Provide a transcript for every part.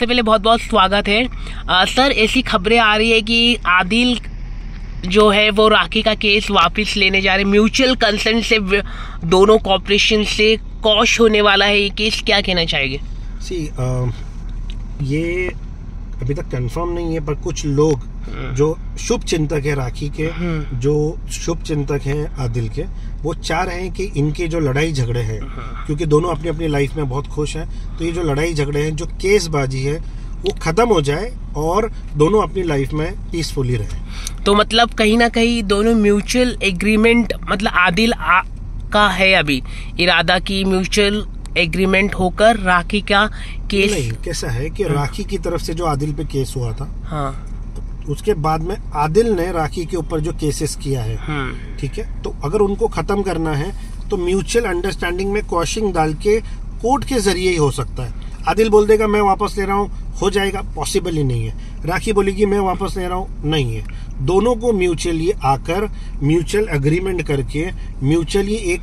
सबसे पहले बहुत बहुत स्वागत है। सर, ऐसी खबरें आ रही है कि आदिल जो है वो राखी का केस वापस लेने जा रहे, म्यूचुअल कंसेंट से दोनों कॉर्पोरेशन से कॉश होने वाला है ये केस, क्या कहना चाहेंगे? ये अभी तक कंफर्म नहीं है, पर कुछ लोग जो शुभ चिंतक है राखी के, जो शुभ चिंतक हैं आदिल के, वो चाह रहे हैं कि इनके जो लड़ाई झगड़े हैं, क्योंकि दोनों अपनी अपनी लाइफ में बहुत खुश हैं, तो ये जो लड़ाई झगड़े हैं, जो केसबाजी है, वो खत्म हो जाए और दोनों अपनी लाइफ में पीसफुली रहे। तो मतलब कहीं ना कहीं दोनों म्यूचुअल एग्रीमेंट, मतलब आदिल का है अभी इरादा की म्यूचुअल एग्रीमेंट होकर राखी का केस नहीं, कैसा है कि राखी की तरफ से जो आदिल पे केस हुआ था, हाँ, उसके बाद में आदिल ने राखी के ऊपर जो केसेस किया है, ठीक है, तो अगर उनको खत्म करना है तो म्यूचुअल अंडरस्टैंडिंग में क्वॉशिंग डाल के कोर्ट के जरिए ही हो सकता है। आदिल बोल देगा मैं वापस ले रहा हूँ, हो जाएगा, पॉसिबल ही नहीं है। राखी बोलेगी मैं वापस ले रहा हूँ, नहीं है। दोनों को म्यूचुअली आकर म्यूचुअल एग्रीमेंट करके म्यूचुअली एक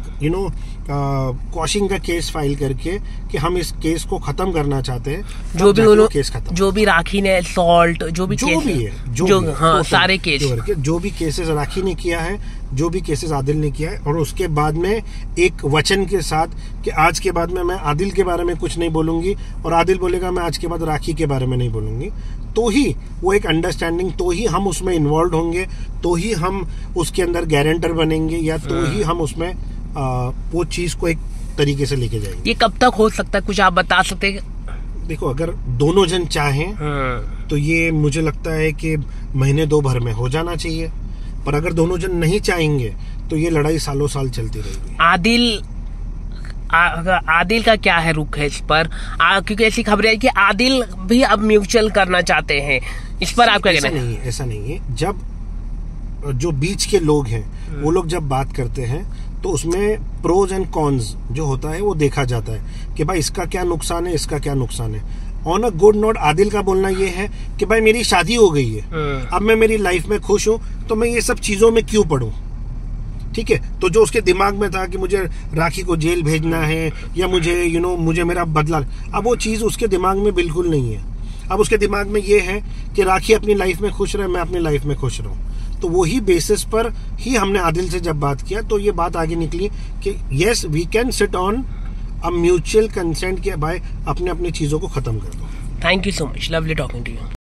क्वॉशिंग का केस फाइल करके कि हम इस केस को खत्म करना चाहते हैं, जो भी दोनों केस खत्म, जो भी राखी ने सॉल्ट जो भी है, हाँ, सारे केस, जो भी केसेस राखी ने किया है, जो भी केसेस आदिल ने किया है, और उसके बाद में एक वचन के साथ कि आज के बाद में मैं आदिल के बारे में कुछ नहीं बोलूंगी और आदिल बोलेगा मैं आज के बाद राखी के बारे में नहीं बोलूंगी, तो ही वो एक अंडरस्टैंडिंग, तो ही हम उसमें इन्वॉल्व होंगे, तो ही हम उसके अंदर गारंटर बनेंगे, या तो ही हम उसमें वो चीज को एक तरीके से लेके जाएंगे। ये कब तक हो सकता है, कुछ आप बता सकते हैं? देखो, अगर दोनों जन चाहें तो ये मुझे लगता है कि महीने दो भर में हो जाना चाहिए, पर अगर दोनों जन नहीं चाहेंगे तो ये लड़ाई सालों साल चलती रहेगी। आदिल का क्या है रुख है इस पर? क्योंकि ऐसी खबरें है कि आदिल भी अब म्यूचुअल करना चाहते हैं, इस पर आप क्या कहना है? ऐसा नहीं है। जब जो बीच के लोग हैं वो लोग जब बात करते हैं तो उसमें प्रोज एंड कॉन्स जो होता है वो देखा जाता है कि भाई इसका क्या नुकसान है, इसका क्या नुकसान है। On a good note Adil का बोलना ये है कि भाई मेरी शादी हो गई है, अब मैं मेरी लाइफ में खुश हूँ, तो मैं ये सब चीजों में क्यों पढ़ूं, ठीक है। तो जो उसके दिमाग में था कि मुझे राखी को जेल भेजना है या मुझे मुझे मेरा बदला, अब वो चीज उसके दिमाग में बिल्कुल नहीं है। अब उसके दिमाग में ये है कि राखी अपनी लाइफ में खुश रहे, मैं अपनी लाइफ में खुश रहूं। तो वही बेसिस पर ही हमने आदिल से जब बात किया तो ये बात आगे निकली कि yes we can sit on a mutual consent के भाई अपने अपनी चीजों को खत्म कर दो। Thank you so much, lovely talking to you.